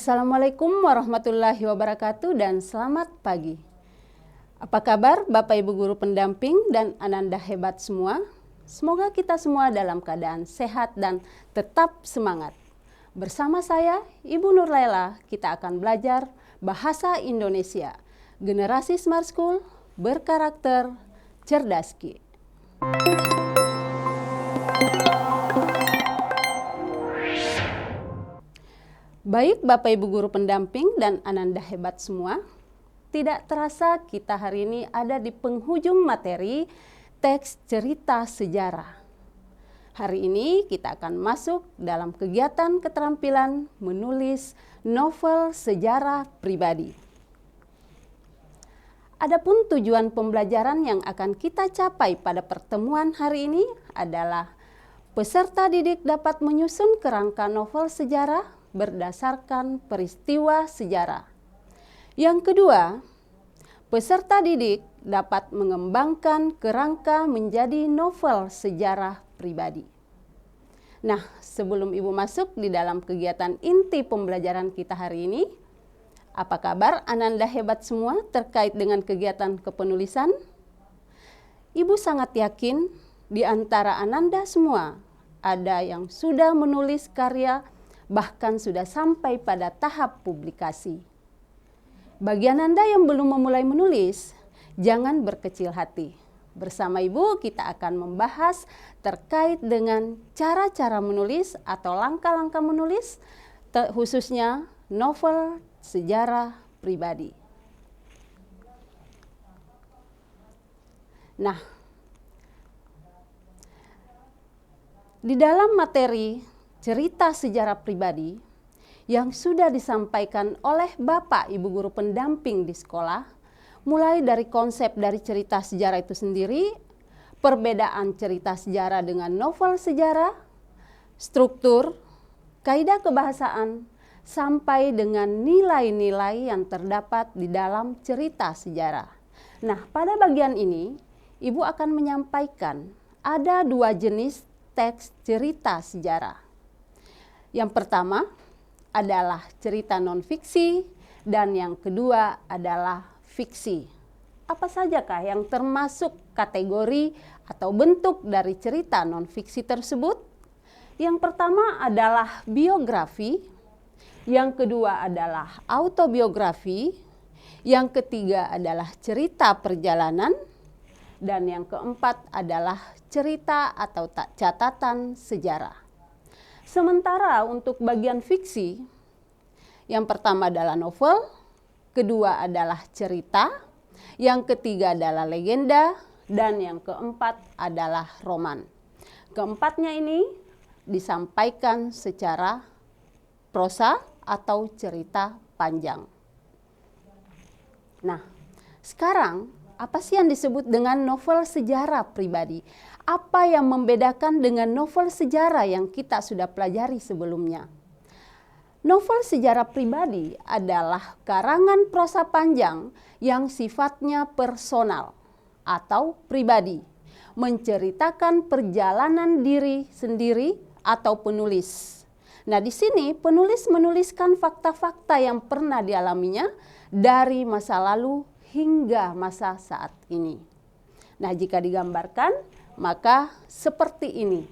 Assalamualaikum warahmatullahi wabarakatuh dan selamat pagi. Apa kabar Bapak Ibu Guru pendamping dan Ananda hebat semua? Semoga kita semua dalam keadaan sehat dan tetap semangat. Bersama saya, Ibu Nur Laila, kita akan belajar Bahasa Indonesia, Generasi Smart School, berkarakter cerdas Ki. Baik Bapak Ibu Guru pendamping dan Ananda hebat semua, tidak terasa kita hari ini ada di penghujung materi teks cerita sejarah. Hari ini kita akan masuk dalam kegiatan keterampilan menulis novel sejarah pribadi. Adapun tujuan pembelajaran yang akan kita capai pada pertemuan hari ini adalah peserta didik dapat menyusun kerangka novel sejarah berdasarkan peristiwa sejarah. Yang kedua, peserta didik dapat mengembangkan kerangka menjadi novel sejarah pribadi. Nah, sebelum Ibu masuk di dalam kegiatan inti pembelajaran kita hari ini, apa kabar Ananda hebat semua terkait dengan kegiatan kepenulisan? Ibu sangat yakin di antara Ananda semua ada yang sudah menulis karya, bahkan sudah sampai pada tahap publikasi. Bagi Ananda yang belum memulai menulis, jangan berkecil hati. Bersama Ibu kita akan membahas terkait dengan cara-cara menulis atau langkah-langkah menulis, khususnya novel sejarah pribadi. Nah, di dalam materi cerita sejarah pribadi yang sudah disampaikan oleh Bapak Ibu Guru pendamping di sekolah, mulai dari konsep dari cerita sejarah itu sendiri, perbedaan cerita sejarah dengan novel sejarah, struktur, kaidah kebahasaan, sampai dengan nilai-nilai yang terdapat di dalam cerita sejarah. Nah, pada bagian ini, Ibu akan menyampaikan ada dua jenis teks cerita sejarah. Yang pertama adalah cerita non-fiksi dan yang kedua adalah fiksi. Apa sajakah yang termasuk kategori atau bentuk dari cerita non-fiksi tersebut? Yang pertama adalah biografi, yang kedua adalah autobiografi, yang ketiga adalah cerita perjalanan, dan yang keempat adalah cerita atau catatan sejarah. Sementara untuk bagian fiksi, yang pertama adalah novel, kedua adalah cerita, yang ketiga adalah legenda, dan yang keempat adalah roman. Keempatnya ini disampaikan secara prosa atau cerita panjang. Nah, sekarang apa sih yang disebut dengan novel sejarah pribadi? Apa yang membedakan dengan novel sejarah yang kita sudah pelajari sebelumnya? Novel sejarah pribadi adalah karangan prosa panjang yang sifatnya personal atau pribadi, menceritakan perjalanan diri sendiri atau penulis. Nah, di sini penulis menuliskan fakta-fakta yang pernah dialaminya dari masa lalu hingga masa saat ini. Nah, jika digambarkan, maka seperti ini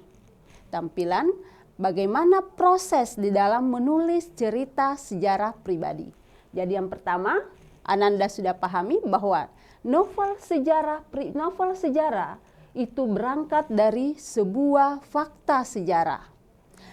tampilan bagaimana proses di dalam menulis cerita sejarah pribadi. Jadi yang pertama, Ananda sudah pahami bahwa novel sejarah itu berangkat dari sebuah fakta sejarah.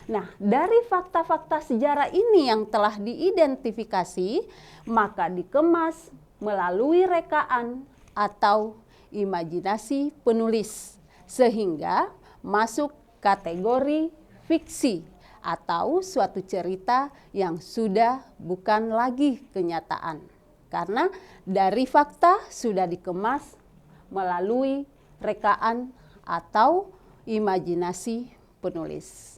Nah, dari fakta-fakta sejarah ini yang telah diidentifikasi, maka dikemas melalui rekaan atau imajinasi penulis, sehingga masuk kategori fiksi atau suatu cerita yang sudah bukan lagi kenyataan. Karena dari fakta sudah dikemas melalui rekaan atau imajinasi penulis.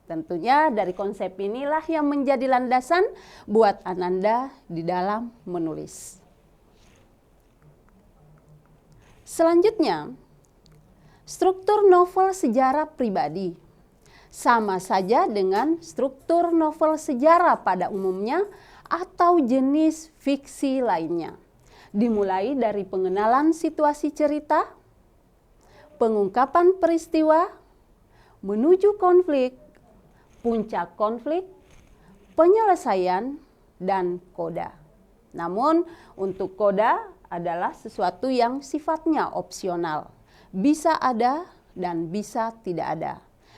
Tentunya dari konsep inilah yang menjadi landasan buat Ananda di dalam menulis. Selanjutnya, struktur novel sejarah pribadi. sama saja dengan struktur novel sejarah pada umumnya atau jenis fiksi lainnya. Dimulai dari pengenalan situasi cerita, pengungkapan peristiwa, menuju konflik, puncak konflik, penyelesaian, dan koda. Namun untuk koda adalah sesuatu yang sifatnya opsional, bisa ada dan bisa tidak ada.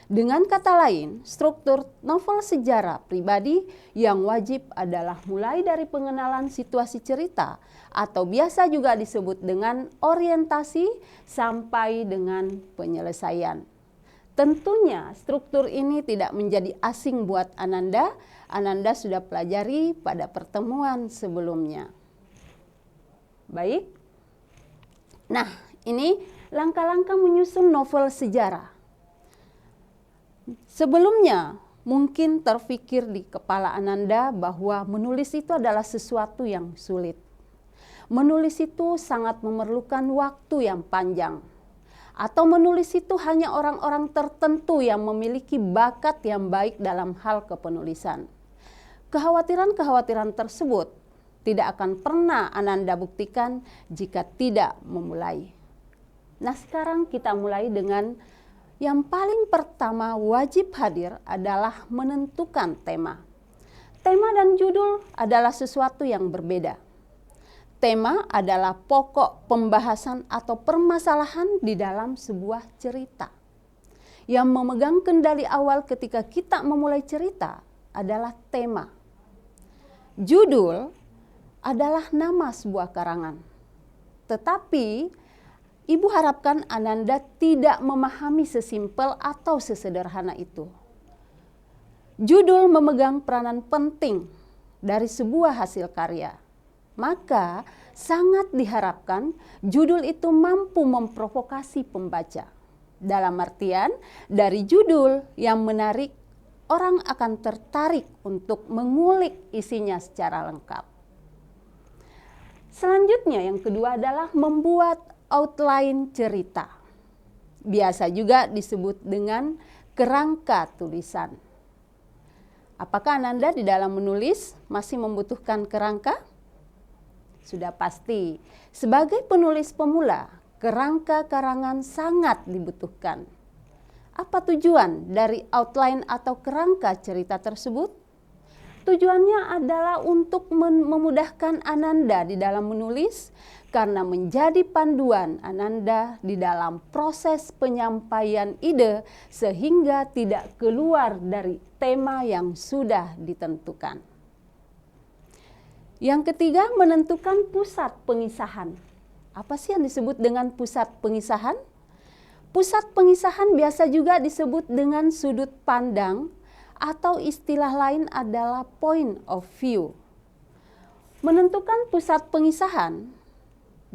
Dengan kata lain, struktur novel sejarah pribadi yang wajib adalah mulai dari pengenalan situasi cerita atau biasa juga disebut dengan orientasi sampai dengan penyelesaian. Tentunya struktur ini tidak menjadi asing buat Ananda. Ananda sudah pelajari pada pertemuan sebelumnya. Baik. Nah, ini langkah-langkah menyusun novel sejarah. Sebelumnya, mungkin terfikir di kepala Ananda bahwa menulis itu adalah sesuatu yang sulit. Menulis itu sangat memerlukan waktu yang panjang. Atau menulis itu hanya orang-orang tertentu yang memiliki bakat yang baik dalam hal kepenulisan. Kekhawatiran-kekhawatiran tersebut tidak akan pernah Ananda buktikan jika tidak memulai. Nah, sekarang kita mulai dengan yang paling pertama wajib hadir adalah menentukan tema. Tema dan judul adalah sesuatu yang berbeda. Tema adalah pokok pembahasan atau permasalahan di dalam sebuah cerita. Yang memegang kendali awal ketika kita memulai cerita adalah tema. Judul adalah nama sebuah karangan. Tetapi Ibu harapkan Ananda tidak memahami sesimpel atau sesederhana itu. Judul memegang peranan penting dari sebuah hasil karya. Maka sangat diharapkan judul itu mampu memprovokasi pembaca. Dalam artian dari judul yang menarik, orang akan tertarik untuk mengulik isinya secara lengkap. Selanjutnya yang kedua adalah membuat outline cerita. Biasa juga disebut dengan kerangka tulisan. Apakah Ananda di dalam menulis masih membutuhkan kerangka? Sudah pasti. Sebagai penulis pemula, kerangka karangan sangat dibutuhkan. Apa tujuan dari outline atau kerangka cerita tersebut? Tujuannya adalah untuk memudahkan Ananda di dalam menulis karena menjadi panduan Ananda di dalam proses penyampaian ide sehingga tidak keluar dari tema yang sudah ditentukan. Yang ketiga, menentukan pusat pengisahan. Apa sih yang disebut dengan pusat pengisahan? Pusat pengisahan biasa juga disebut dengan sudut pandang atau istilah lain adalah point of view. Menentukan pusat pengisahan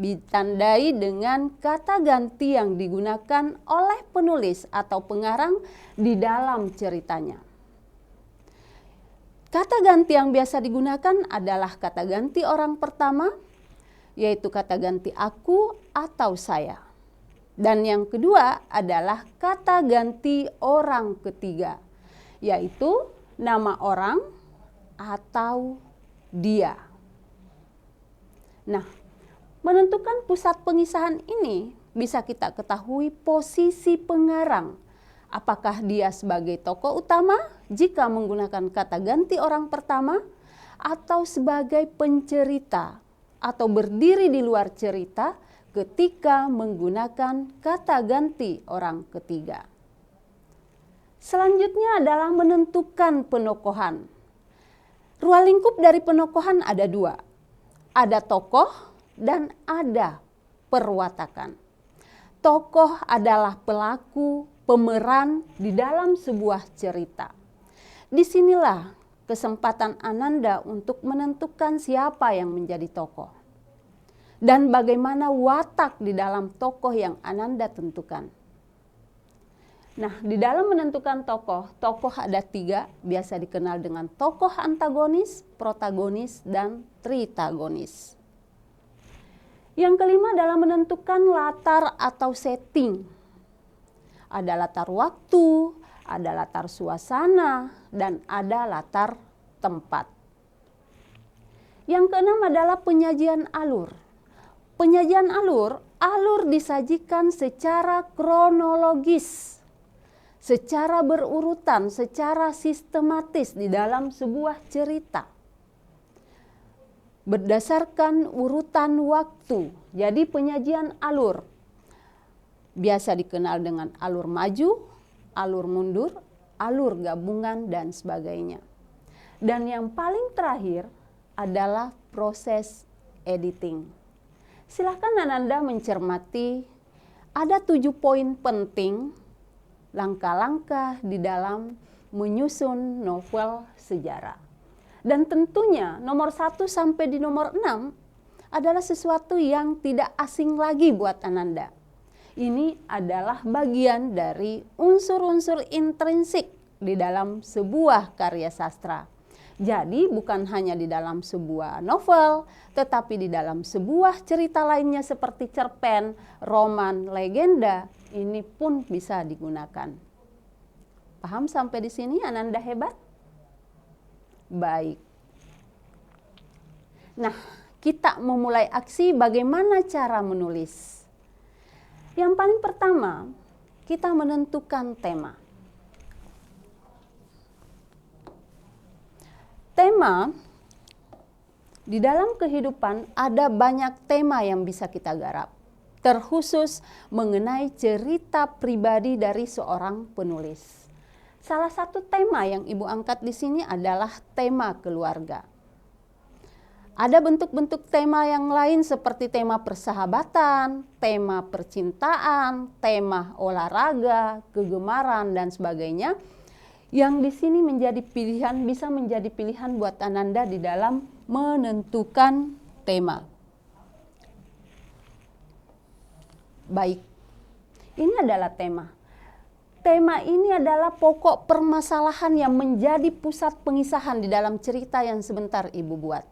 ditandai dengan kata ganti yang digunakan oleh penulis atau pengarang di dalam ceritanya. Kata ganti yang biasa digunakan adalah kata ganti orang pertama, yaitu kata ganti aku atau saya. Dan yang kedua adalah kata ganti orang ketiga, yaitu nama orang atau dia. Nah, menentukan pusat pengisahan ini bisa kita ketahui posisi pengarang. Apakah dia sebagai tokoh utama jika menggunakan kata ganti orang pertama atau sebagai pencerita atau berdiri di luar cerita ketika menggunakan kata ganti orang ketiga. Selanjutnya adalah menentukan penokohan. Ruang lingkup dari penokohan ada dua. Ada tokoh dan ada perwatakan. Tokoh adalah pelaku, pemeran di dalam sebuah cerita. Disinilah kesempatan Ananda untuk menentukan siapa yang menjadi tokoh. Dan bagaimana watak di dalam tokoh yang Ananda tentukan. Nah, di dalam menentukan tokoh ada 3, biasa dikenal dengan tokoh antagonis, protagonis, dan tritagonis. Yang kelima adalah menentukan latar atau setting. Ada latar waktu, ada latar suasana, dan ada latar tempat. Yang keenam adalah penyajian alur. Penyajian alur disajikan secara kronologis, secara berurutan, secara sistematis di dalam sebuah cerita. Berdasarkan urutan waktu. Jadi penyajian alur biasa dikenal dengan alur maju, alur mundur, alur gabungan, dan sebagainya. Dan yang paling terakhir adalah proses editing. Silakan Ananda mencermati, ada 7 poin penting langkah-langkah di dalam menyusun novel sejarah. Dan tentunya nomor 1 sampai di nomor 6 adalah sesuatu yang tidak asing lagi buat Ananda. Ini adalah bagian dari unsur-unsur intrinsik di dalam sebuah karya sastra. Jadi bukan hanya di dalam sebuah novel, tetapi di dalam sebuah cerita lainnya seperti cerpen, roman, legenda, ini pun bisa digunakan. Paham sampai di sini Ananda hebat? Baik. Nah, kita memulai aksi bagaimana cara menulis. Yang paling pertama, kita menentukan tema. Tema, di dalam kehidupan ada banyak tema yang bisa kita garap. Terkhusus mengenai cerita pribadi dari seorang penulis. Salah satu tema yang Ibu angkat di sini adalah tema keluarga. Ada bentuk-bentuk tema yang lain seperti tema persahabatan, tema percintaan, tema olahraga, kegemaran, dan sebagainya. Yang di sini menjadi pilihan, bisa menjadi pilihan buat Ananda di dalam menentukan tema. Baik, ini adalah tema. Tema ini adalah pokok permasalahan yang menjadi pusat pengisahan di dalam cerita yang sebentar Ibu buat.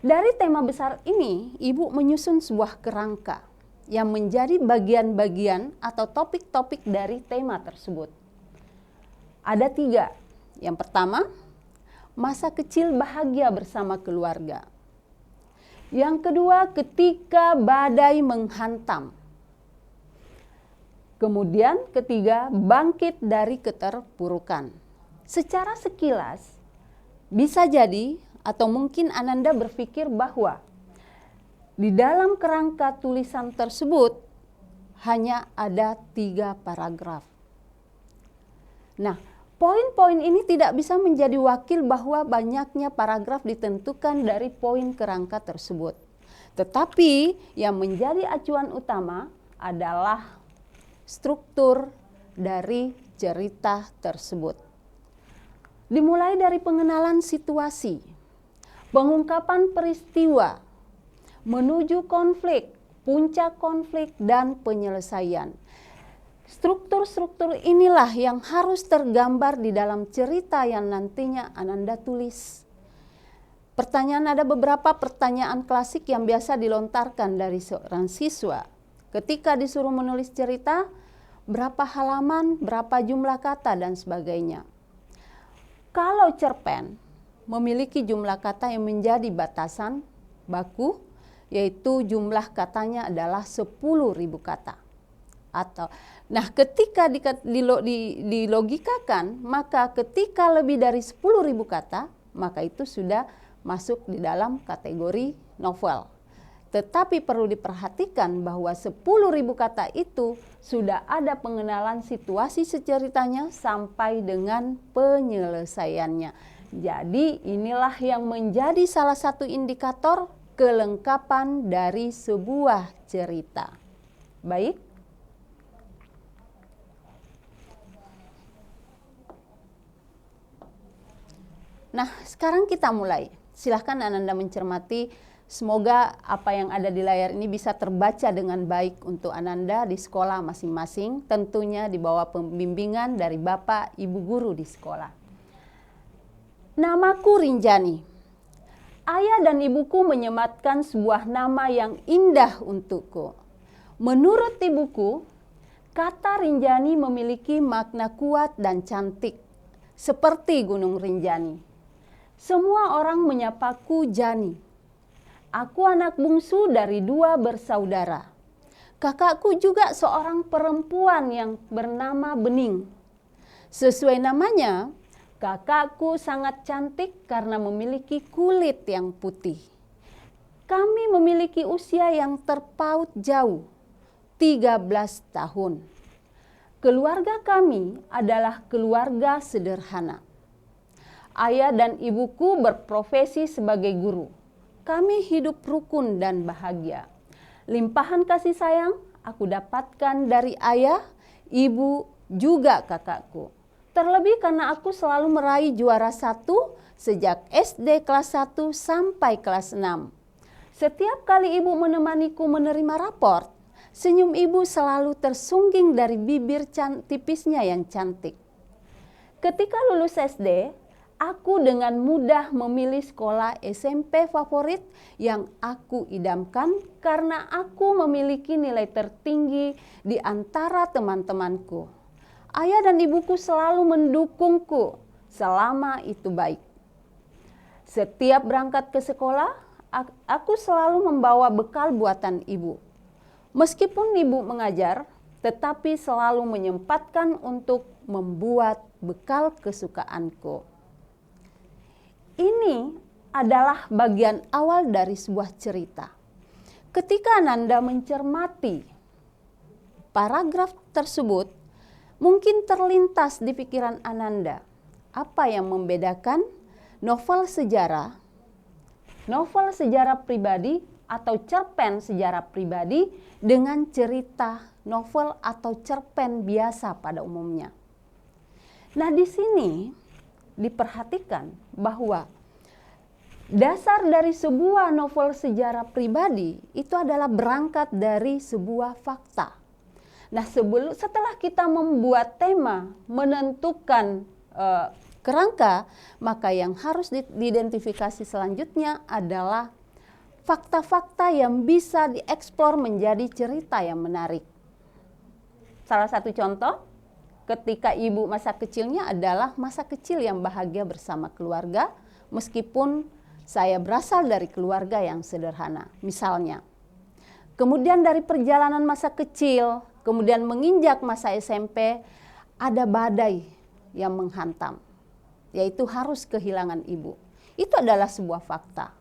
Dari tema besar ini, Ibu menyusun sebuah kerangka yang menjadi bagian-bagian atau topik-topik dari tema tersebut. Ada 3. Yang pertama, masa kecil bahagia bersama keluarga. Yang kedua, ketika badai menghantam. Kemudian ketiga, bangkit dari keterpurukan. Secara sekilas, bisa jadi atau mungkin Ananda berpikir bahwa di dalam kerangka tulisan tersebut hanya ada 3 paragraf. Nah, poin-poin ini tidak bisa menjadi wakil bahwa banyaknya paragraf ditentukan dari poin kerangka tersebut. Tetapi yang menjadi acuan utama adalah struktur dari cerita tersebut. Dimulai dari pengenalan situasi, pengungkapan peristiwa, menuju konflik, puncak konflik, dan penyelesaian. Struktur-struktur inilah yang harus tergambar di dalam cerita yang nantinya Ananda tulis. Ada beberapa pertanyaan klasik yang biasa dilontarkan dari seorang siswa. Ketika disuruh menulis cerita, berapa halaman, berapa jumlah kata, dan sebagainya. Kalau cerpen memiliki jumlah kata yang menjadi batasan baku, yaitu jumlah katanya adalah 10.000 kata. Ketika dilogikakan, maka ketika lebih dari 10.000 kata, maka itu sudah masuk di dalam kategori novel. Tetapi perlu diperhatikan bahwa 10.000 kata itu sudah ada pengenalan situasi seceritanya sampai dengan penyelesaiannya. Jadi inilah yang menjadi salah satu indikator kelengkapan dari sebuah cerita. Baik. Nah, sekarang kita mulai. Silahkan Ananda mencermati. Semoga apa yang ada di layar ini bisa terbaca dengan baik untuk Ananda di sekolah masing-masing, tentunya di bawah pembimbingan dari Bapak Ibu guru di sekolah. Namaku Rinjani. Ayah dan ibuku menyematkan sebuah nama yang indah untukku. Menurut ibuku, Kata Rinjani memiliki makna kuat dan cantik, seperti Gunung Rinjani. Semua orang menyapaku Jani. Aku anak bungsu dari 2 bersaudara. Kakakku juga seorang perempuan yang bernama Bening. Sesuai namanya, kakakku sangat cantik karena memiliki kulit yang putih. Kami memiliki usia yang terpaut jauh, 13 tahun. Keluarga kami adalah keluarga sederhana. Ayah dan ibuku berprofesi sebagai guru. Kami hidup rukun dan bahagia. Limpahan kasih sayang aku dapatkan dari ayah, ibu, juga kakakku. Terlebih karena aku selalu meraih juara 1 sejak SD kelas 1 sampai kelas 6. Setiap kali ibu menemaniku menerima raport, senyum ibu selalu tersungging dari bibir tipisnya yang cantik. Ketika lulus SD, aku dengan mudah memilih sekolah SMP favorit yang aku idamkan karena aku memiliki nilai tertinggi di antara teman-temanku. Ayah dan ibuku selalu mendukungku selama itu baik. Setiap berangkat ke sekolah, aku selalu membawa bekal buatan ibu. Meskipun ibu mengajar, tetapi selalu menyempatkan untuk membuat bekal kesukaanku. Ini adalah bagian awal dari sebuah cerita. Ketika Ananda mencermati paragraf tersebut, mungkin terlintas di pikiran Ananda apa yang membedakan novel sejarah pribadi atau cerpen sejarah pribadi dengan cerita novel atau cerpen biasa pada umumnya. Nah, di sini diperhatikan bahwa dasar dari sebuah novel sejarah pribadi itu adalah berangkat dari sebuah fakta. Nah, setelah kita membuat tema, menentukan kerangka, maka yang harus diidentifikasi selanjutnya adalah fakta-fakta yang bisa dieksplor menjadi cerita yang menarik. Salah satu contoh, ketika ibu masa kecilnya adalah masa kecil yang bahagia bersama keluarga, meskipun saya berasal dari keluarga yang sederhana, misalnya. Kemudian dari perjalanan masa kecil, kemudian menginjak masa SMP, ada badai yang menghantam, yaitu harus kehilangan ibu. Itu adalah sebuah fakta.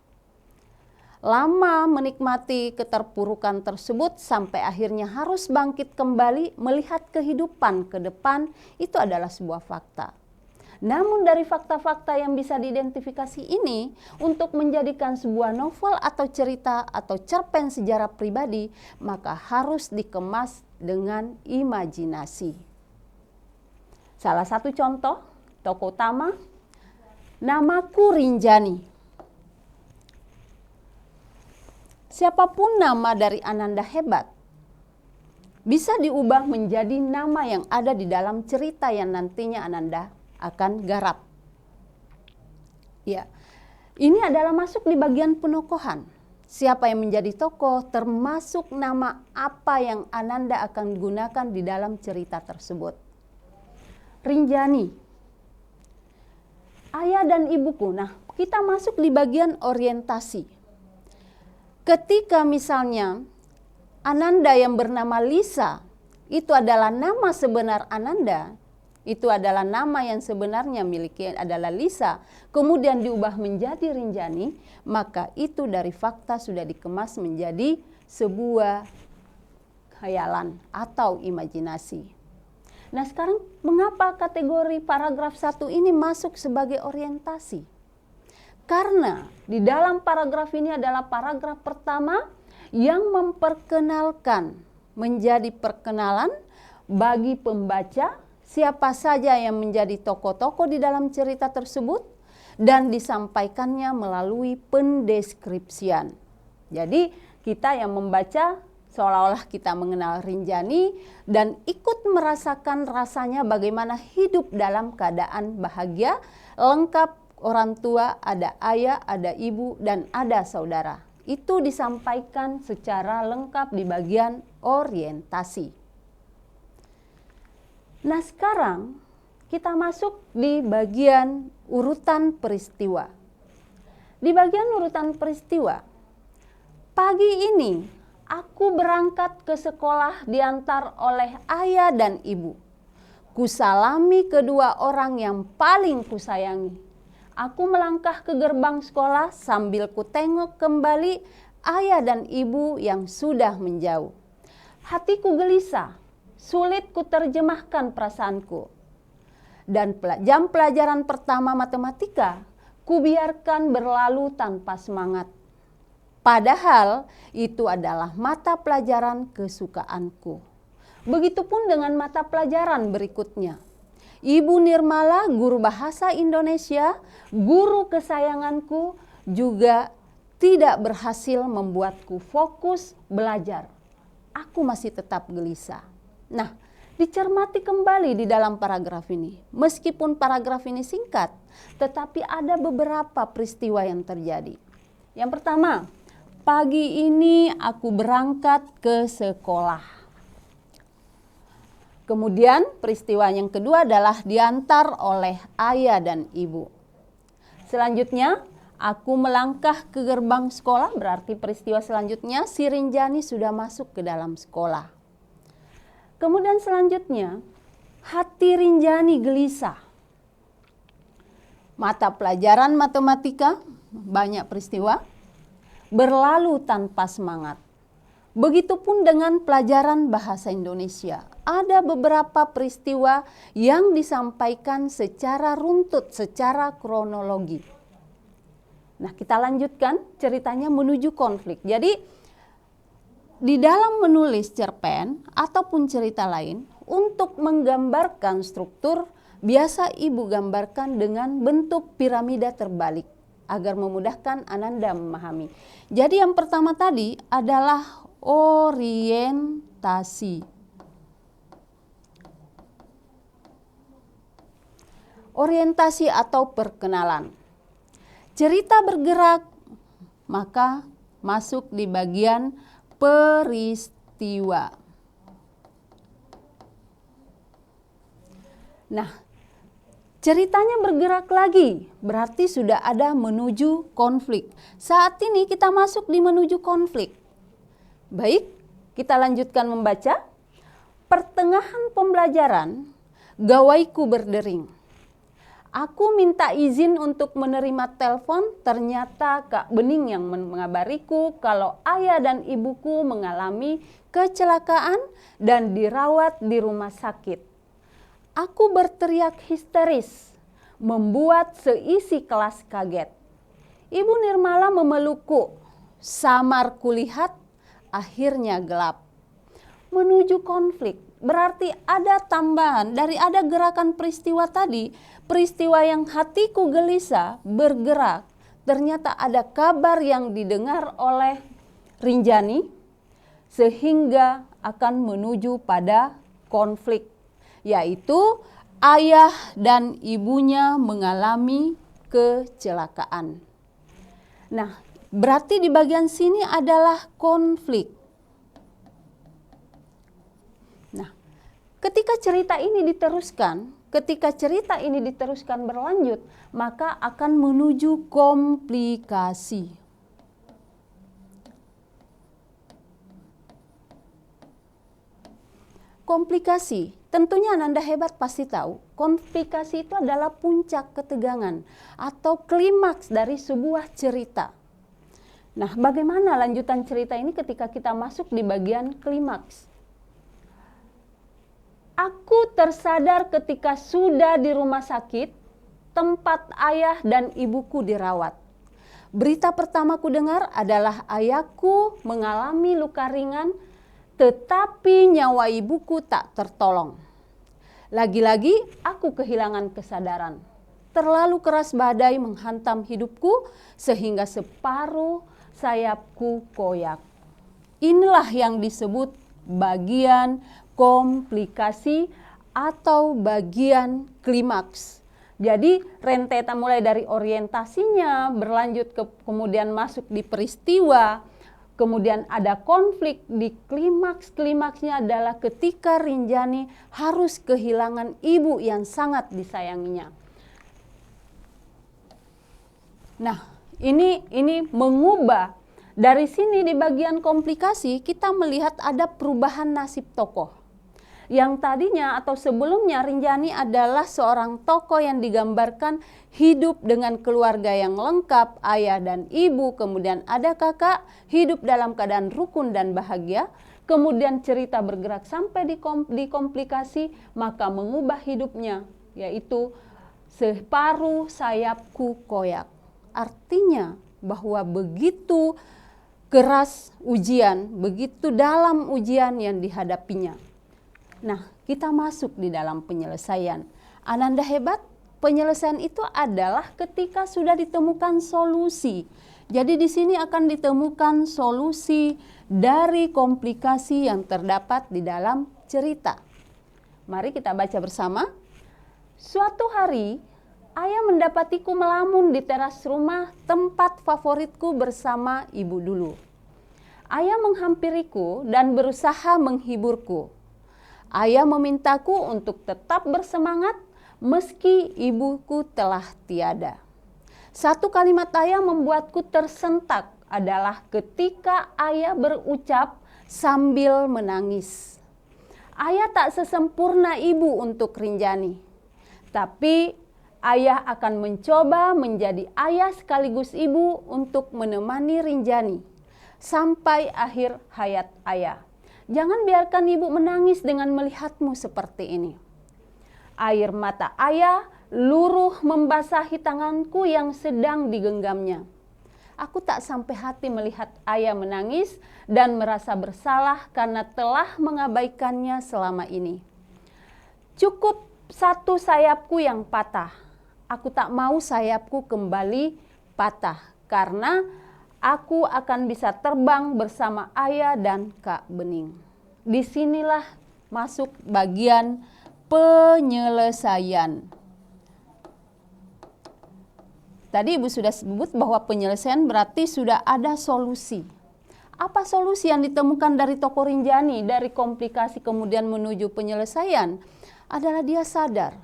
Lama menikmati keterpurukan tersebut sampai akhirnya harus bangkit kembali melihat kehidupan ke depan, itu adalah sebuah fakta. Namun dari fakta-fakta yang bisa diidentifikasi ini, untuk menjadikan sebuah novel atau cerita atau cerpen sejarah pribadi, maka harus dikemas dengan imajinasi. Salah satu contoh, tokoh utama, namaku Rinjani. Siapapun nama dari Ananda hebat, bisa diubah menjadi nama yang ada di dalam cerita yang nantinya Ananda akan garap. Ya, ini adalah masuk di bagian penokohan. Siapa yang menjadi tokoh termasuk nama apa yang Ananda akan gunakan di dalam cerita tersebut. Rinjani, ayah dan ibuku. Nah, kita masuk di bagian orientasi. Ketika misalnya Ananda yang bernama Lisa, itu adalah nama sebenar Ananda, itu adalah nama yang sebenarnya miliki adalah Lisa, kemudian diubah menjadi Rinjani, maka itu dari fakta sudah dikemas menjadi sebuah khayalan atau imajinasi. Nah, sekarang mengapa kategori paragraf 1 ini masuk sebagai orientasi? Karena di dalam paragraf ini adalah paragraf pertama yang memperkenalkan, menjadi perkenalan bagi pembaca siapa saja yang menjadi tokoh-tokoh di dalam cerita tersebut dan disampaikannya melalui pendeskripsian. Jadi kita yang membaca seolah-olah kita mengenal Rinjani dan ikut merasakan rasanya bagaimana hidup dalam keadaan bahagia, lengkap. Orang tua, ada ayah, ada ibu, dan ada saudara. Itu disampaikan secara lengkap di bagian orientasi. Nah, sekarang kita masuk di bagian urutan peristiwa. Di bagian urutan peristiwa, pagi ini aku berangkat ke sekolah diantar oleh ayah dan ibu. Kusalami kedua orang yang paling kusayangi. Aku melangkah ke gerbang sekolah sambil kutengok kembali ayah dan ibu yang sudah menjauh. Hatiku gelisah, sulit kuterjemahkan perasaanku. Dan jam pelajaran pertama matematika kubiarkan berlalu tanpa semangat. Padahal itu adalah mata pelajaran kesukaanku. Begitupun dengan mata pelajaran berikutnya. Ibu Nirmala, guru bahasa Indonesia, guru kesayanganku, juga tidak berhasil membuatku fokus belajar. Aku masih tetap gelisah. Nah, dicermati kembali di dalam paragraf ini. Meskipun paragraf ini singkat, tetapi ada beberapa peristiwa yang terjadi. Yang pertama, pagi ini aku berangkat ke sekolah. Kemudian peristiwa yang kedua adalah diantar oleh ayah dan ibu. Selanjutnya, aku melangkah ke gerbang sekolah, berarti peristiwa selanjutnya si Rinjani sudah masuk ke dalam sekolah. Kemudian selanjutnya, hati Rinjani gelisah. Mata pelajaran matematika, banyak peristiwa, berlalu tanpa semangat. Begitupun dengan pelajaran bahasa Indonesia. Ada beberapa peristiwa yang disampaikan secara runtut, secara kronologi. Nah, kita lanjutkan ceritanya menuju konflik. Jadi, di dalam menulis cerpen ataupun cerita lain, untuk menggambarkan struktur, biasa ibu gambarkan dengan bentuk piramida terbalik agar memudahkan Ananda memahami. Jadi yang pertama tadi adalah orientasi. Orientasi atau perkenalan. Cerita bergerak, maka masuk di bagian peristiwa. Nah, ceritanya bergerak lagi, berarti sudah ada menuju konflik. Saat ini kita masuk di menuju konflik. Baik, kita lanjutkan membaca. Pertengahan pembelajaran, gawaiku berdering. Aku minta izin untuk menerima telepon, ternyata Kak Bening yang mengabariku kalau ayah dan ibuku mengalami kecelakaan dan dirawat di rumah sakit. Aku berteriak histeris, membuat seisi kelas kaget. Ibu Nirmala memelukku, samar kulihat, akhirnya gelap. Menuju konflik, berarti ada tambahan dari ada gerakan peristiwa tadi. Peristiwa yang hatiku gelisah bergerak, ternyata ada kabar yang didengar oleh Rinjani sehingga akan menuju pada konflik, yaitu ayah dan ibunya mengalami kecelakaan. Nah, berarti di bagian sini adalah konflik. Nah, ketika cerita ini diteruskan, berlanjut, maka akan menuju komplikasi. Komplikasi, tentunya Ananda hebat pasti tahu, komplikasi itu adalah puncak ketegangan atau klimaks dari sebuah cerita. Nah, bagaimana lanjutan cerita ini ketika kita masuk di bagian klimaks? Aku tersadar ketika sudah di rumah sakit, tempat ayah dan ibuku dirawat. Berita pertama ku dengar adalah ayahku mengalami luka ringan, tetapi nyawa ibuku tak tertolong. Lagi-lagi aku kehilangan kesadaran. Terlalu keras badai menghantam hidupku sehingga separuh sayapku koyak. Inilah yang disebut bagian komplikasi atau bagian klimaks. Jadi rentetan mulai dari orientasinya berlanjut ke kemudian masuk di peristiwa, Kemudian ada konflik di klimaksnya adalah ketika Rinjani harus kehilangan ibu yang sangat disayanginya. Nah, ini mengubah. Dari sini di bagian komplikasi kita melihat ada perubahan nasib tokoh. Yang tadinya atau sebelumnya Rinjani adalah seorang tokoh yang digambarkan hidup dengan keluarga yang lengkap, ayah dan ibu, kemudian ada kakak, hidup dalam keadaan rukun dan bahagia. Kemudian cerita bergerak sampai di komplikasi, maka mengubah hidupnya, yaitu separuh sayapku koyak. Artinya bahwa begitu keras ujian, begitu dalam ujian yang dihadapinya. Nah, kita masuk di dalam penyelesaian. Ananda hebat, penyelesaian itu adalah ketika sudah ditemukan solusi. Jadi di sini akan ditemukan solusi dari komplikasi yang terdapat di dalam cerita. Mari kita baca bersama. Suatu hari, ayah mendapatiku melamun di teras rumah tempat favoritku bersama ibu dulu. Ayah menghampiriku dan berusaha menghiburku. Ayah memintaku untuk tetap bersemangat meski ibuku telah tiada. Satu kalimat ayah membuatku tersentak adalah ketika ayah berucap sambil menangis. Ayah tak sesempurna ibu untuk Rinjani, tapi ayah akan mencoba menjadi ayah sekaligus ibu untuk menemani Rinjani sampai akhir hayat ayah. Jangan biarkan ibu menangis dengan melihatmu seperti ini. Air mata ayah luruh membasahi tanganku yang sedang digenggamnya. Aku tak sampai hati melihat ayah menangis dan merasa bersalah karena telah mengabaikannya selama ini. Cukup satu sayapku yang patah. Aku tak mau sayapku kembali patah karena aku akan bisa terbang bersama ayah dan Kak Bening. Disinilah masuk bagian penyelesaian. Tadi Ibu sudah sebut bahwa penyelesaian berarti sudah ada solusi. Apa solusi yang ditemukan dari tokoh Rinjani dari komplikasi kemudian menuju penyelesaian? Adalah dia sadar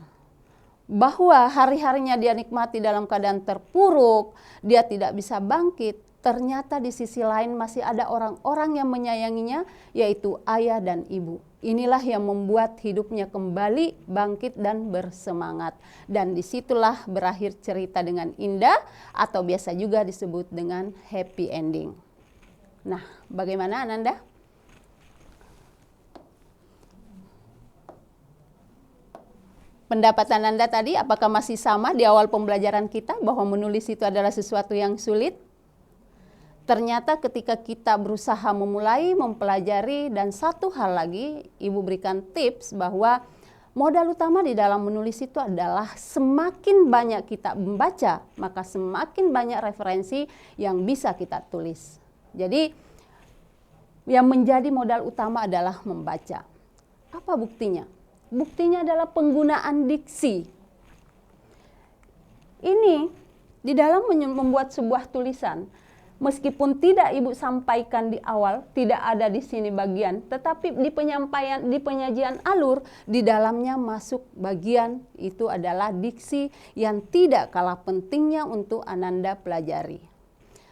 bahwa hari-harinya dia nikmati dalam keadaan terpuruk, dia tidak bisa bangkit. Ternyata di sisi lain masih ada orang-orang yang menyayanginya, yaitu ayah dan ibu. Inilah yang membuat hidupnya kembali bangkit dan bersemangat. Dan disitulah berakhir cerita dengan indah atau biasa juga disebut dengan happy ending. Nah, bagaimana Ananda? Pendapat Ananda tadi apakah masih sama di awal pembelajaran kita bahwa menulis itu adalah sesuatu yang sulit? Ternyata ketika kita berusaha memulai, mempelajari, dan satu hal lagi, Ibu berikan tips bahwa modal utama di dalam menulis itu adalah semakin banyak kita membaca, maka semakin banyak referensi yang bisa kita tulis. Jadi yang menjadi modal utama adalah membaca. Apa buktinya? Buktinya adalah penggunaan diksi. Ini di dalam membuat sebuah tulisan. Meskipun tidak Ibu sampaikan di awal, tidak ada di sini bagian, tetapi di penyampaian, di penyajian alur, di dalamnya masuk bagian itu adalah diksi yang tidak kalah pentingnya untuk Ananda pelajari.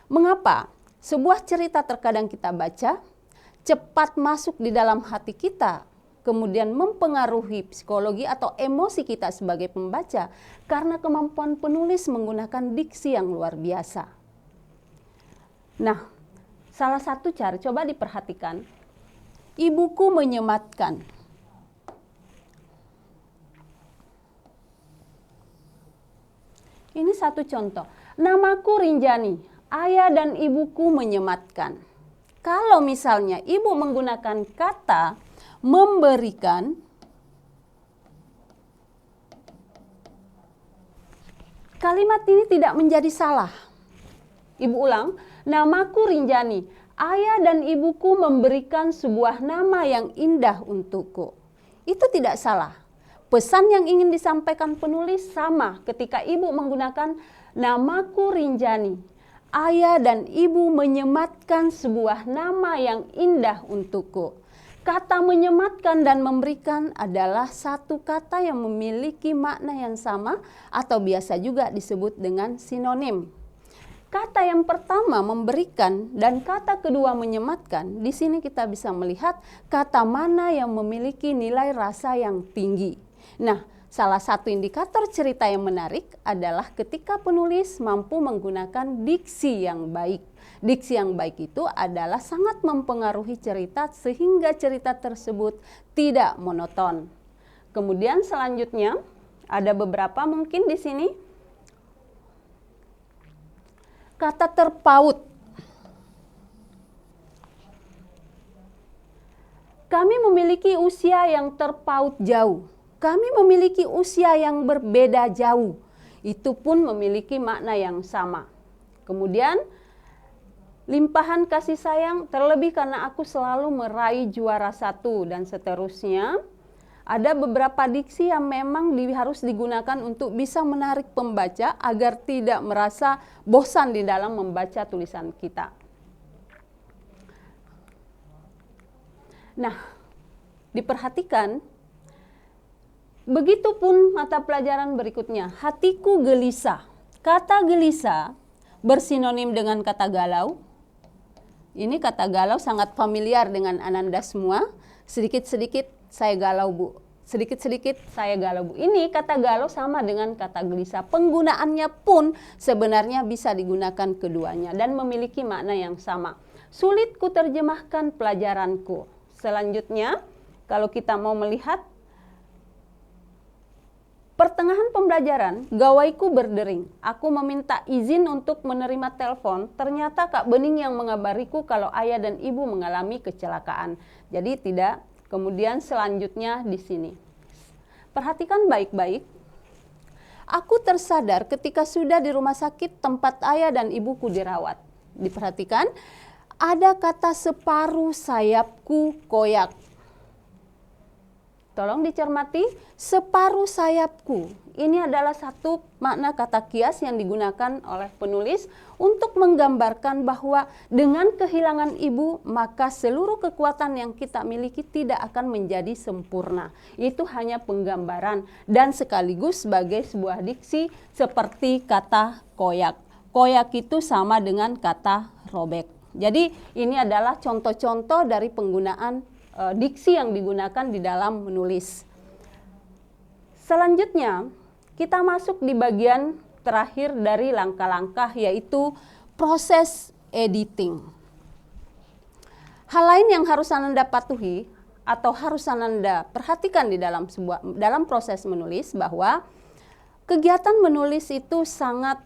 Mengapa? Sebuah cerita terkadang kita baca, cepat masuk di dalam hati kita, kemudian mempengaruhi psikologi atau emosi kita sebagai pembaca, karena kemampuan penulis menggunakan diksi yang luar biasa. Nah, salah satu cara, coba diperhatikan. Ibuku menyematkan. Ini satu contoh. Namaku Rinjani, ayah dan ibuku menyematkan. Kalau misalnya ibu menggunakan kata memberikan, kalimat ini tidak menjadi salah. Ibu ulang, namaku Rinjani, ayah dan ibuku memberikan sebuah nama yang indah untukku. Itu tidak salah. Pesan yang ingin disampaikan penulis sama ketika ibu menggunakan namaku Rinjani, ayah dan ibu menyematkan sebuah nama yang indah untukku. Kata menyematkan dan memberikan adalah satu kata yang memiliki makna yang sama atau biasa juga disebut dengan sinonim. Kata yang pertama memberikan dan kata kedua menyematkan, di sini kita bisa melihat kata mana yang memiliki nilai rasa yang tinggi. Nah, salah satu indikator cerita yang menarik adalah ketika penulis mampu menggunakan diksi yang baik. Diksi yang baik itu adalah sangat mempengaruhi cerita sehingga cerita tersebut tidak monoton. Kemudian selanjutnya ada beberapa mungkin di sini. Kata terpaut. Kami memiliki usia yang terpaut jauh. Kami memiliki usia yang berbeda jauh. Itu pun memiliki makna yang sama. Kemudian, limpahan kasih sayang terlebih karena aku selalu meraih juara 1 dan seterusnya. Ada beberapa diksi yang memang harus digunakan untuk bisa menarik pembaca agar tidak merasa bosan di dalam membaca tulisan kita. Nah, diperhatikan, begitupun mata pelajaran berikutnya, hatiku gelisah. Kata gelisah bersinonim dengan kata galau. Ini kata galau sangat familiar dengan Ananda semua. Sedikit-sedikit saya galau, Bu. Sedikit-sedikit saya galau, Bu. Ini kata galau sama dengan kata gelisah. Penggunaannya pun sebenarnya bisa digunakan keduanya dan memiliki makna yang sama. Sulit ku terjemahkan pelajaranku. Selanjutnya, kalau kita mau melihat pertengahan pembelajaran, gawaiku berdering. Aku meminta izin untuk menerima telepon. Ternyata Kak Bening yang mengabariku kalau ayah dan ibu mengalami kecelakaan. Jadi tidak. Kemudian selanjutnya di sini. Perhatikan baik-baik. Aku tersadar ketika sudah di rumah sakit tempat ayah dan ibuku dirawat. Diperhatikan, ada kata separuh sayapku koyak. Tolong dicermati, separuh sayapku. Ini adalah satu makna kata kias yang digunakan oleh penulis untuk menggambarkan bahwa dengan kehilangan ibu, maka seluruh kekuatan yang kita miliki tidak akan menjadi sempurna. Itu hanya penggambaran dan sekaligus sebagai sebuah diksi seperti kata koyak. Koyak itu sama dengan kata robek. Jadi ini adalah contoh-contoh dari penggunaan diksi yang digunakan di dalam menulis. Selanjutnya, kita masuk di bagian terakhir dari langkah-langkah, yaitu proses editing. Hal lain yang harus Ananda patuhi atau harus Ananda perhatikan di dalam proses menulis bahwa kegiatan menulis itu sangat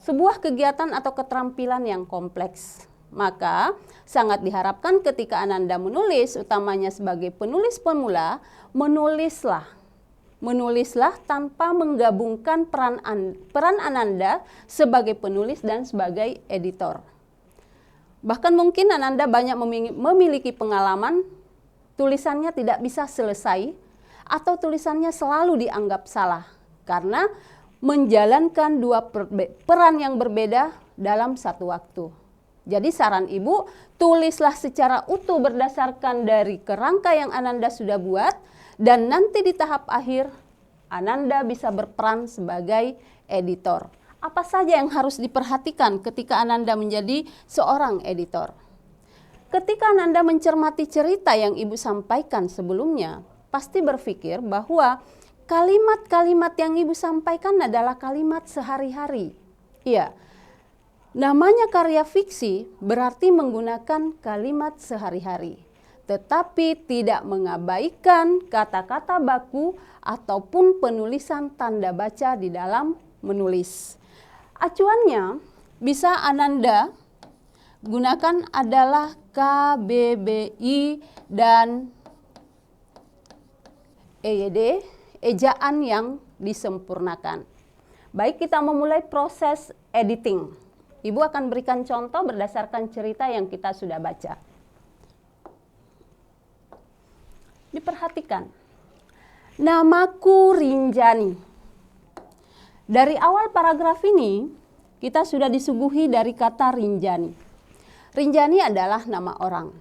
sebuah kegiatan atau keterampilan yang kompleks. Maka sangat diharapkan ketika Ananda menulis, utamanya sebagai penulis pemula, menulislah tanpa menggabungkan peran Ananda sebagai penulis dan sebagai editor. Bahkan mungkin Ananda banyak memiliki pengalaman tulisannya tidak bisa selesai atau tulisannya selalu dianggap salah karena menjalankan dua peran yang berbeda dalam satu waktu. Jadi saran Ibu, tulislah secara utuh berdasarkan dari kerangka yang Ananda sudah buat dan nanti di tahap akhir Ananda bisa berperan sebagai editor. Apa saja yang harus diperhatikan ketika Ananda menjadi seorang editor? Ketika Ananda mencermati cerita yang Ibu sampaikan sebelumnya, pasti berpikir bahwa kalimat-kalimat yang Ibu sampaikan adalah kalimat sehari-hari. Iya. Namanya karya fiksi berarti menggunakan kalimat sehari-hari, tetapi tidak mengabaikan kata-kata baku ataupun penulisan tanda baca di dalam menulis. Acuannya bisa Ananda gunakan adalah KBBI dan EYD, ejaan yang disempurnakan. Baik, kita memulai proses editing. Ibu akan berikan contoh berdasarkan cerita yang kita sudah baca. Diperhatikan. Namaku Rinjani. Dari awal paragraf ini, kita sudah disuguhi dari kata Rinjani. Rinjani adalah nama orang.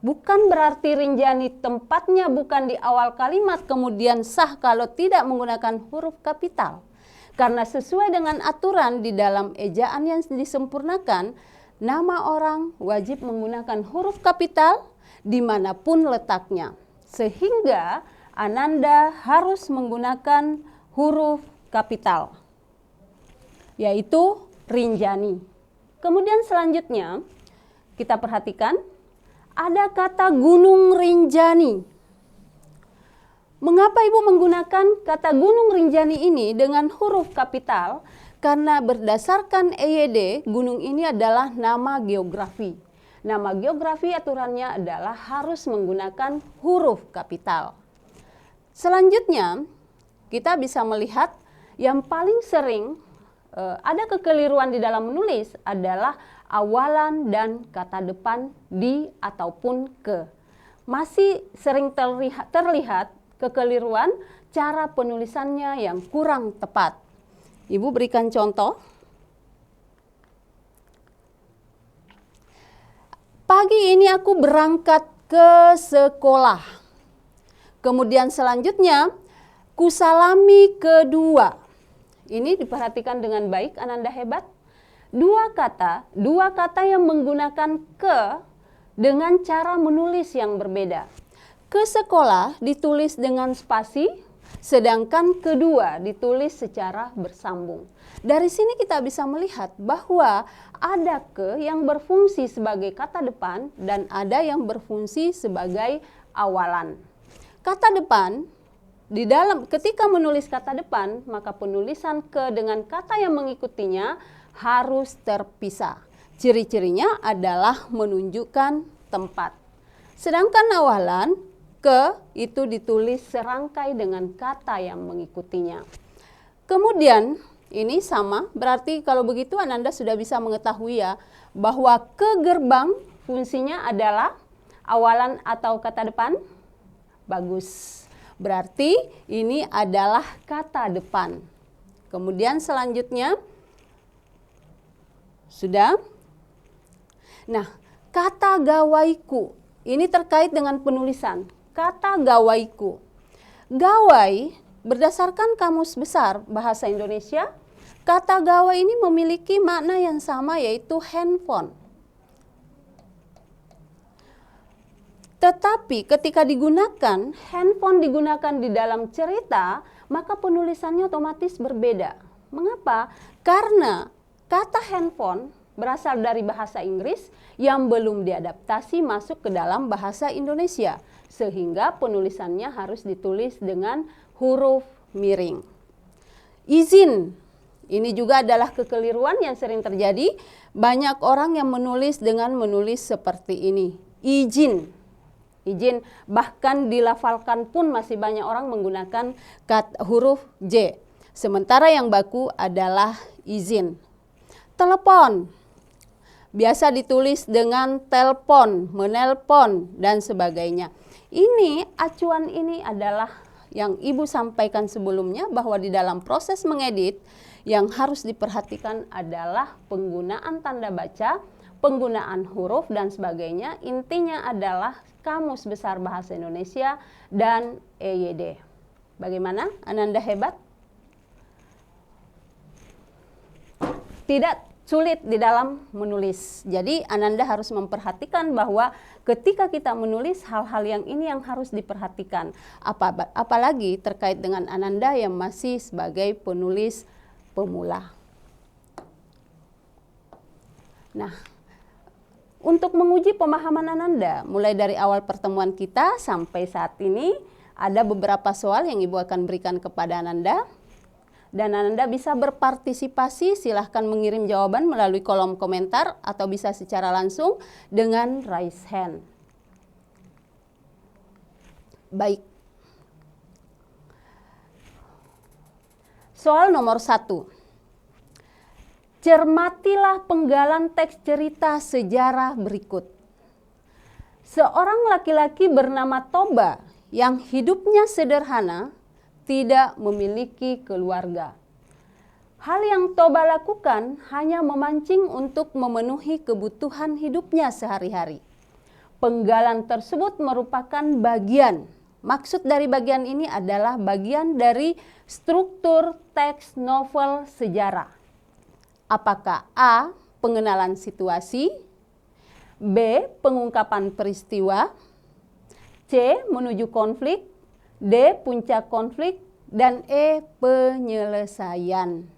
Bukan berarti Rinjani tempatnya bukan di awal kalimat kemudian sah kalau tidak menggunakan huruf kapital. Karena sesuai dengan aturan di dalam ejaan yang disempurnakan, nama orang wajib menggunakan huruf kapital dimanapun letaknya. Sehingga Ananda harus menggunakan huruf kapital, yaitu Rinjani. Kemudian selanjutnya kita perhatikan ada kata Gunung Rinjani. Mengapa Ibu menggunakan kata Gunung Rinjani ini dengan huruf kapital? Karena berdasarkan EYD, gunung ini adalah nama geografi. Nama geografi aturannya adalah harus menggunakan huruf kapital. Selanjutnya, kita bisa melihat yang paling sering ada kekeliruan di dalam menulis adalah awalan dan kata depan di ataupun ke. Masih sering terlihat kekeliruan cara penulisannya yang kurang tepat. Ibu berikan contoh. Pagi ini aku berangkat ke sekolah. Kemudian selanjutnya, kusalami kedua. Ini diperhatikan dengan baik, Ananda hebat. Dua kata yang menggunakan ke dengan cara menulis yang berbeda. Ke sekolah ditulis dengan spasi, sedangkan kedua ditulis secara bersambung. Dari sini kita bisa melihat bahwa ada ke yang berfungsi sebagai kata depan dan ada yang berfungsi sebagai awalan. Kata depan ketika menulis kata depan, maka penulisan ke dengan kata yang mengikutinya harus terpisah. Ciri-cirinya adalah menunjukkan tempat. Sedangkan awalan, ke itu ditulis serangkai dengan kata yang mengikutinya. Kemudian ini sama, berarti kalau begitu Ananda sudah bisa mengetahui ya bahwa ke gerbang fungsinya adalah awalan atau kata depan. Bagus. Berarti ini adalah kata depan. Kemudian selanjutnya sudah. Nah, kata gawaiku ini terkait dengan penulisan. Kata gawaiku. Gawai berdasarkan Kamus Besar Bahasa Indonesia, kata gawai ini memiliki makna yang sama yaitu handphone. Tetapi ketika digunakan, handphone digunakan di dalam cerita, maka penulisannya otomatis berbeda. Mengapa? Karena kata handphone berasal dari bahasa Inggris yang belum diadaptasi masuk ke dalam bahasa Indonesia. Sehingga penulisannya harus ditulis dengan huruf miring. Izin, ini juga adalah kekeliruan yang sering terjadi. Banyak orang yang menulis dengan menulis seperti ini. Izin. Izin, bahkan dilafalkan pun masih banyak orang menggunakan huruf J. Sementara yang baku adalah izin. Telepon, biasa ditulis dengan telpon, menelpon, dan sebagainya. Ini acuan ini adalah yang Ibu sampaikan sebelumnya bahwa di dalam proses mengedit yang harus diperhatikan adalah penggunaan tanda baca, penggunaan huruf dan sebagainya. Intinya adalah Kamus Besar Bahasa Indonesia dan EYD. Bagaimana? Ananda hebat? Tidak sulit di dalam menulis. Jadi Ananda harus memperhatikan bahwa ketika kita menulis hal-hal yang ini yang harus diperhatikan. Apalagi terkait dengan Ananda yang masih sebagai penulis pemula. Nah, untuk menguji pemahaman Ananda, mulai dari awal pertemuan kita sampai saat ini, ada beberapa soal yang Ibu akan berikan kepada Ananda. Dan Ananda bisa berpartisipasi, silahkan mengirim jawaban melalui kolom komentar atau bisa secara langsung dengan raise hand. Baik. Soal nomor 1. Cermatilah penggalan teks cerita sejarah berikut. Seorang laki-laki bernama Toba yang hidupnya sederhana, tidak memiliki keluarga. Hal yang Toba lakukan hanya memancing untuk memenuhi kebutuhan hidupnya sehari-hari. Penggalan tersebut merupakan maksud dari bagian ini adalah bagian dari struktur teks novel sejarah. Apakah A. Pengenalan situasi, B. Pengungkapan peristiwa, C. Menuju konflik, D. Puncak konflik, dan E. Penyelesaian.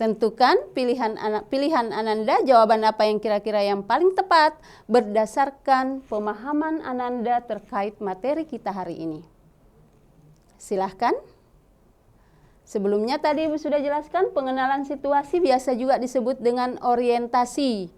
Tentukan pilihan Ananda, jawaban apa yang kira-kira yang paling tepat berdasarkan pemahaman Ananda terkait materi kita hari ini. Silahkan. Sebelumnya tadi Ibu sudah jelaskan pengenalan situasi biasa juga disebut dengan orientasi.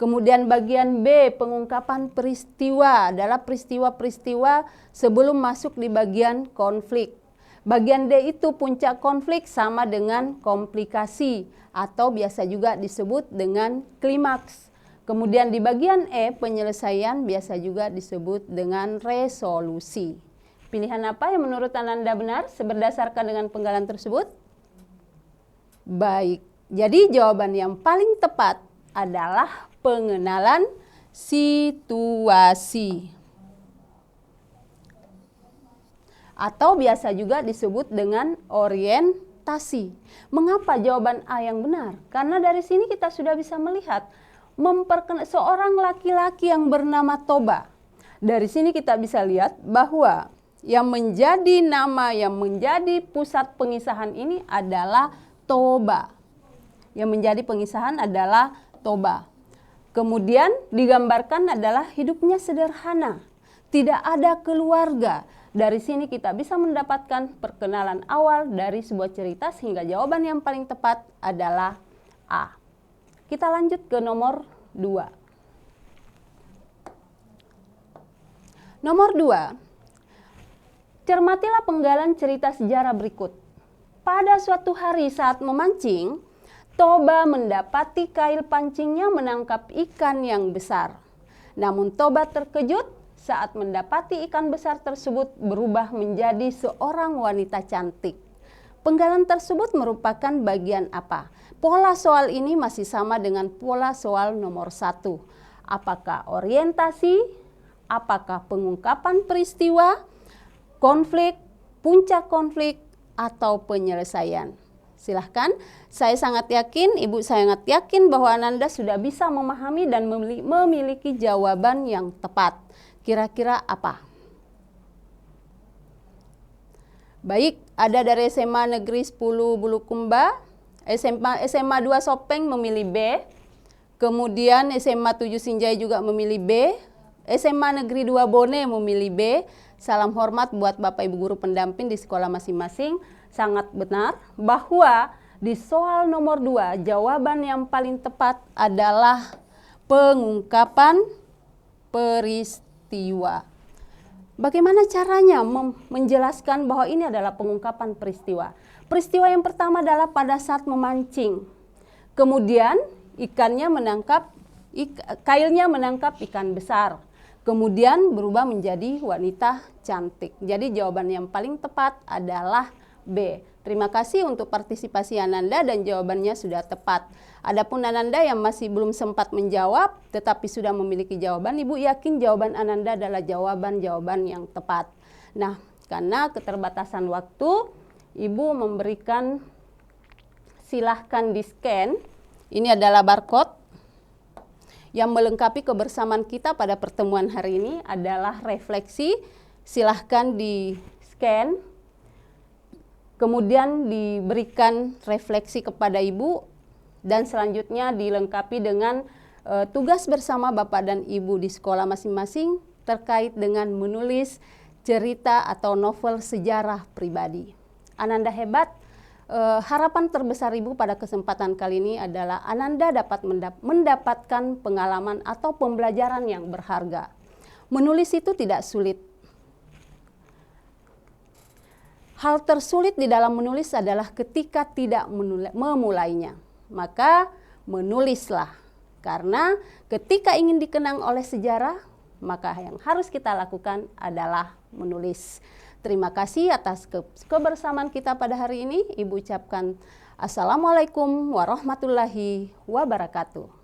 Kemudian bagian B, pengungkapan peristiwa adalah peristiwa-peristiwa sebelum masuk di bagian konflik. Bagian D itu puncak konflik sama dengan komplikasi atau biasa juga disebut dengan klimaks. Kemudian di bagian E, penyelesaian biasa juga disebut dengan resolusi. Pilihan apa yang menurut Ananda benar berdasarkan dengan penggalan tersebut? Baik, jadi jawaban yang paling tepat adalah pengenalan situasi. Atau biasa juga disebut dengan orientasi. Mengapa jawaban A yang benar? Karena dari sini kita sudah bisa melihat seorang laki-laki yang bernama Toba. Dari sini kita bisa lihat bahwa yang menjadi nama, yang menjadi pusat pengisahan ini adalah Toba. Yang menjadi pengisahan adalah Toba. Kemudian digambarkan adalah hidupnya sederhana, tidak ada keluarga. Dari sini kita bisa mendapatkan perkenalan awal dari sebuah cerita sehingga jawaban yang paling tepat adalah A. Kita lanjut ke nomor 2. Nomor 2. Cermatilah penggalan cerita sejarah berikut. Pada suatu hari saat memancing, Toba mendapati kail pancingnya menangkap ikan yang besar. Namun Toba terkejut saat mendapati ikan besar tersebut berubah menjadi seorang wanita cantik. Penggalan tersebut merupakan bagian apa? Pola soal ini masih sama dengan pola soal nomor 1. Apakah orientasi? Apakah pengungkapan peristiwa, konflik, puncak konflik, atau penyelesaian? Silahkan, saya sangat yakin, Ibu sangat yakin bahwa Ananda sudah bisa memahami dan memiliki jawaban yang tepat. Kira-kira apa? Baik, ada dari SMA Negeri 10 Bulukumba, SMA 2 Sopeng memilih B, kemudian SMA 7 Sinjai juga memilih B, SMA Negeri 2 Bone memilih B. Salam hormat buat Bapak Ibu guru pendamping di sekolah masing-masing. Sangat benar bahwa di soal nomor 2 jawaban yang paling tepat adalah pengungkapan peristiwa. Bagaimana caranya menjelaskan bahwa ini adalah pengungkapan peristiwa? Peristiwa yang pertama adalah pada saat memancing. Kemudian kailnya menangkap ikan besar. Kemudian berubah menjadi wanita cantik. Jadi jawaban yang paling tepat adalah B. Terima kasih untuk partisipasi Ananda dan jawabannya sudah tepat. Adapun Ananda yang masih belum sempat menjawab tetapi sudah memiliki jawaban, Ibu yakin jawaban Ananda adalah jawaban-jawaban yang tepat. Nah, karena keterbatasan waktu, Ibu memberikan silahkan di-scan. Ini adalah barcode yang melengkapi kebersamaan kita pada pertemuan hari ini adalah refleksi. Silahkan di-scan. Kemudian diberikan refleksi kepada Ibu dan selanjutnya dilengkapi dengan tugas bersama Bapak dan Ibu di sekolah masing-masing terkait dengan menulis cerita atau novel sejarah pribadi. Ananda hebat. Harapan terbesar Ibu pada kesempatan kali ini adalah Ananda dapat mendapatkan pengalaman atau pembelajaran yang berharga. Menulis itu tidak sulit. Hal tersulit di dalam menulis adalah ketika tidak memulainya. Maka menulislah. Karena ketika ingin dikenang oleh sejarah, maka yang harus kita lakukan adalah menulis. Terima kasih atas kebersamaan kita pada hari ini. Ibu ucapkan Assalamualaikum warahmatullahi wabarakatuh.